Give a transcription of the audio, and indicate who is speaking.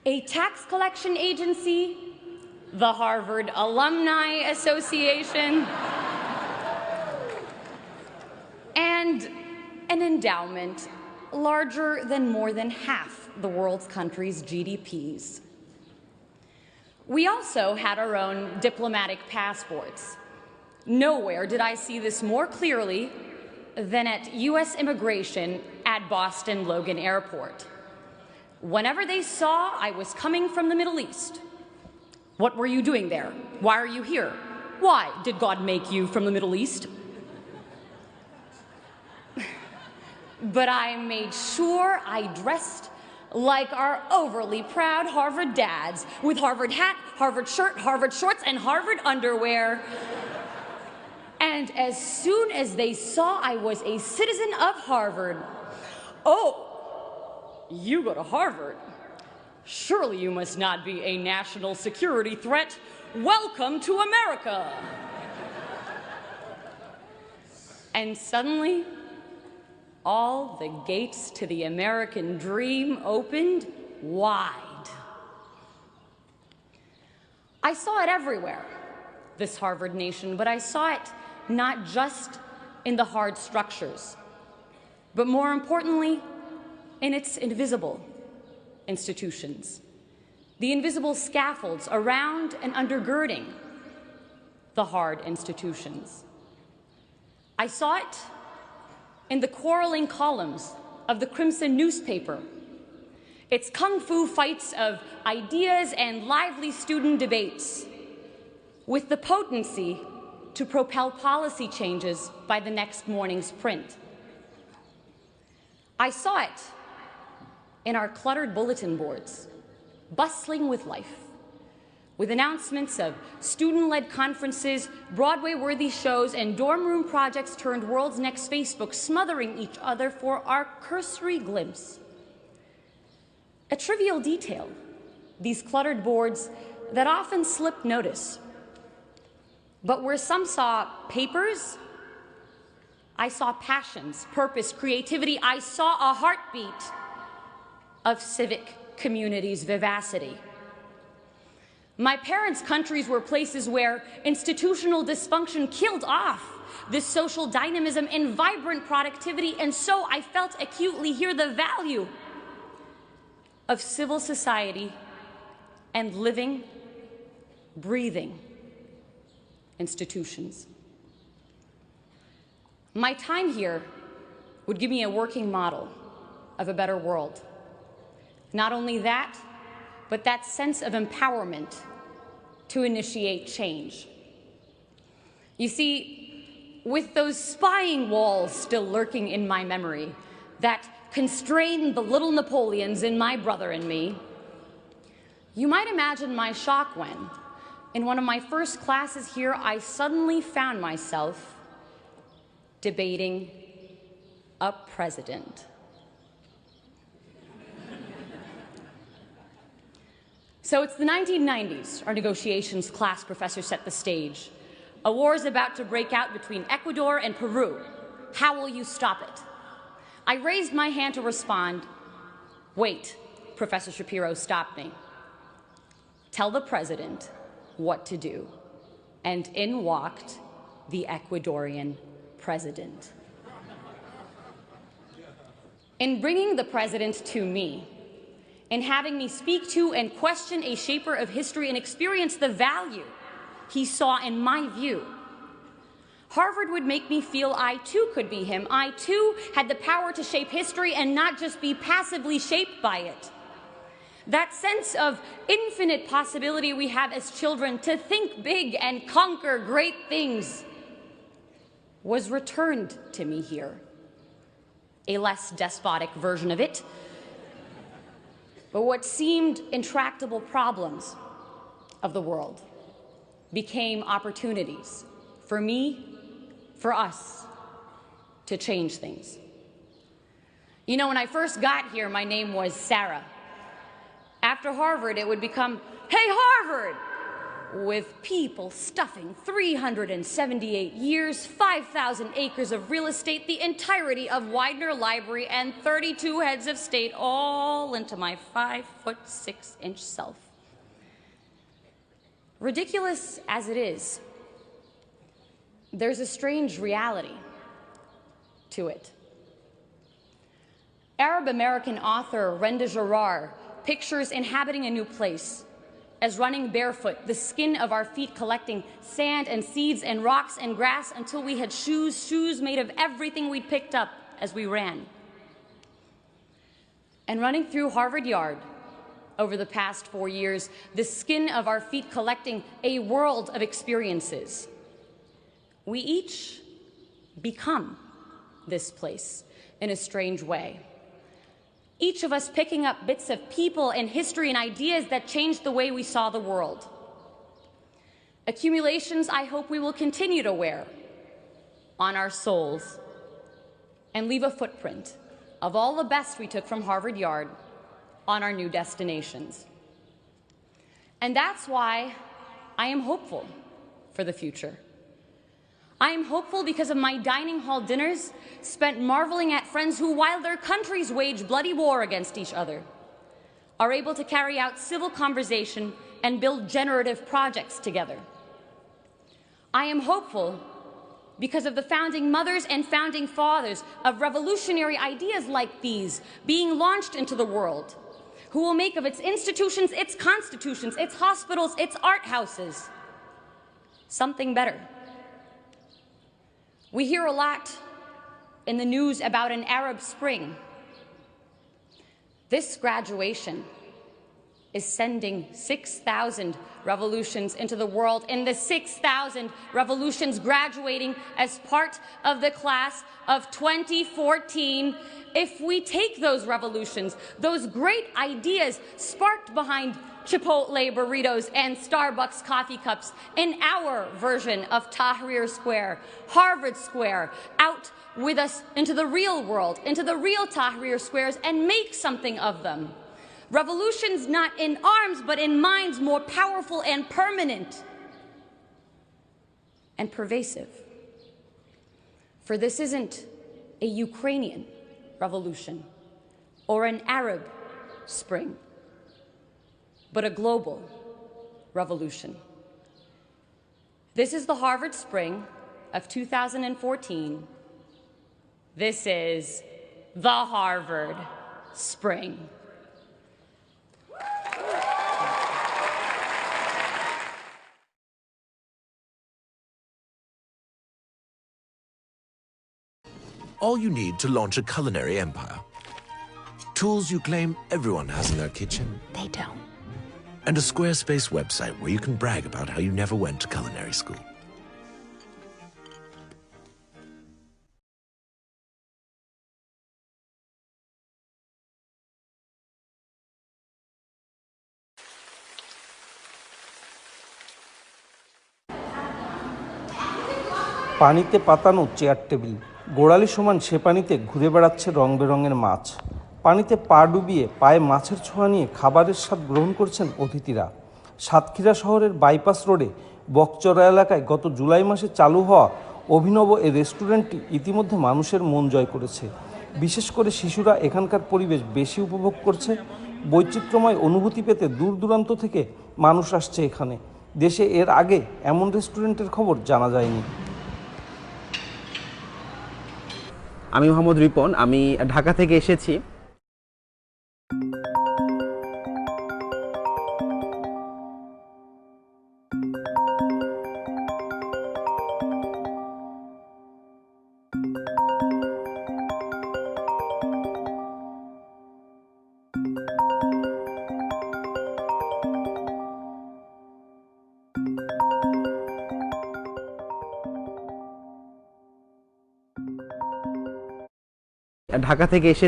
Speaker 1: a tax collection agency, the Harvard Alumni Association, and an endowment larger than more than half the world's countries' GDPs. We also had our own diplomatic passports. Nowhere did I see this more clearly than at U.S. immigration at Boston Logan Airport. Whenever they saw I was coming from the Middle East, "What were you doing there? Why are you here? Why did God make you from the Middle East?" But I made sure I dressed like our overly proud Harvard dads, with Harvard hat, Harvard shirt, Harvard shorts, and Harvard underwear. And as soon as they saw I was a citizen of Harvard, "Oh, you go to Harvard? Surely you must not be a national security threat. Welcome to America." And suddenly, all the gates to the American dream opened wide. I saw it everywhere, this Harvard nation, but I saw it not just in the hard structures, but more importantly, in its invisible institutions, the invisible scaffolds around and undergirding the hard institutions. I saw it in the quarreling columns of the Crimson newspaper, its kung fu fights of ideas and lively student debates, with the potency to propel policy changes by the next morning's print. I saw it in our cluttered bulletin boards, bustling with life, with announcements of student-led conferences, Broadway-worthy shows, and dorm room projects turned world's next Facebook, smothering each other for our cursory glimpse. A trivial detail, these cluttered boards that often slipped notice. But where some saw papers, I saw passions, purpose, creativity. I saw a heartbeat of civic community's vivacity. My parents' countries were places where institutional dysfunction killed off this social dynamism and vibrant productivity, and so I felt acutely here the value of civil society and living, breathing institutions. My time here would give me a working model of a better world. Not only that, but that sense of empowerment to initiate change. You see, with those spying walls still lurking in my memory that constrained the little Napoleons in my brother and me, you might imagine my shock when, in one of my first classes here, I suddenly found myself debating a president. So it's the 1990s. Our negotiations class professor set the stage. A war is about to break out between Ecuador and Peru. How will you stop it? I raised my hand to respond. Wait, Professor Shapiro stopped me. Tell the president what to do. And in walked the Ecuadorian president. In bringing the president to me, in having me speak to and question a shaper of history and experience the value he saw in my view, Harvard would make me feel I too could be him. I too had the power to shape history and not just be passively shaped by it. That sense of infinite possibility we have as children to think big and conquer great things was returned to me here. A less despotic version of it. But what seemed intractable problems of the world became opportunities for me, for us, to change things. You know, when I first got here, my name was Sarah. After Harvard, it would become, "Hey, Harvard!" with people stuffing 378 years, 5,000 acres of real estate, the entirety of Widener Library, and 32 heads of state all into my 5'6" self. Ridiculous as it is, there's a strange reality to it. Arab-American author Renda Jarrar pictures inhabiting a new place as running barefoot, the skin of our feet collecting sand and seeds and rocks and grass until we had shoes made of everything we'd picked up as we ran. And running through Harvard Yard over the past 4 years, the skin of our feet collecting a world of experiences. We each become this place in a strange way. Each of us picking up bits of people and history and ideas that changed the way we saw the world. Accumulations I hope we will continue to wear on our souls and leave a footprint of all the best we took from Harvard Yard on our new destinations. And that's why I am hopeful for the future. I am hopeful because of my dining hall dinners spent marveling at friends who, while their countries wage bloody war against each other, are able to carry out civil conversation and build generative projects together. I am hopeful because of the founding mothers and founding fathers of revolutionary ideas like these being launched into the world, who will make of its institutions, its constitutions, its hospitals, its art houses, something better. We hear a lot in the news about an Arab Spring. This graduation is sending 6,000 revolutions into the world, and the 6,000 revolutions graduating as part of the class of 2014. If we take those revolutions, those great ideas sparked behind Chipotle burritos and Starbucks coffee cups in our version of Tahrir Square, Harvard Square, out with us into the real world, into the real Tahrir Squares, and make something of them. Revolutions not in arms, but in minds, more powerful and permanent and pervasive. For this isn't a Ukrainian revolution or an Arab Spring, but a global revolution. This is the Harvard Spring of 2014. This is the Harvard Spring.
Speaker 2: All you need to launch a culinary empire. Tools you claim everyone has in their kitchen.
Speaker 3: They don't.
Speaker 2: And a Squarespace website where you can brag about how you never went to culinary school.
Speaker 4: পানিতে পাতানো chair table, গোড়ালি সমান সে পানিতে ঘুরে বেড়াচ্ছে রং বেরঙের মাছ। পানিতে পা ডুবিয়ে পায়ে মাছের ছোঁয়া নিয়ে খাবারের স্বাদ গ্রহণ করছেন অতিথিরা। সাতক্ষীরা শহরের বাইপাস রোডে বকচরা এলাকায় গত জুলাই মাসে চালু হওয়া অভিনব এই রেস্টুরেন্টটি ইতিমধ্যে মানুষের মন জয় করেছে। বিশেষ করে শিশুরা এখানকার পরিবেশ বেশি উপভোগ করছে। বৈচিত্র্যময় অনুভূতি পেতে দূর দূরান্ত থেকে মানুষ আসছে এখানে। দেশে এর আগে এমন রেস্টুরেন্টের খবর জানা যায়নি।
Speaker 5: আমি মোহাম্মদ রিপন, আমি ঢাকা থেকে এসেছি। ঢাকা থেকে এসে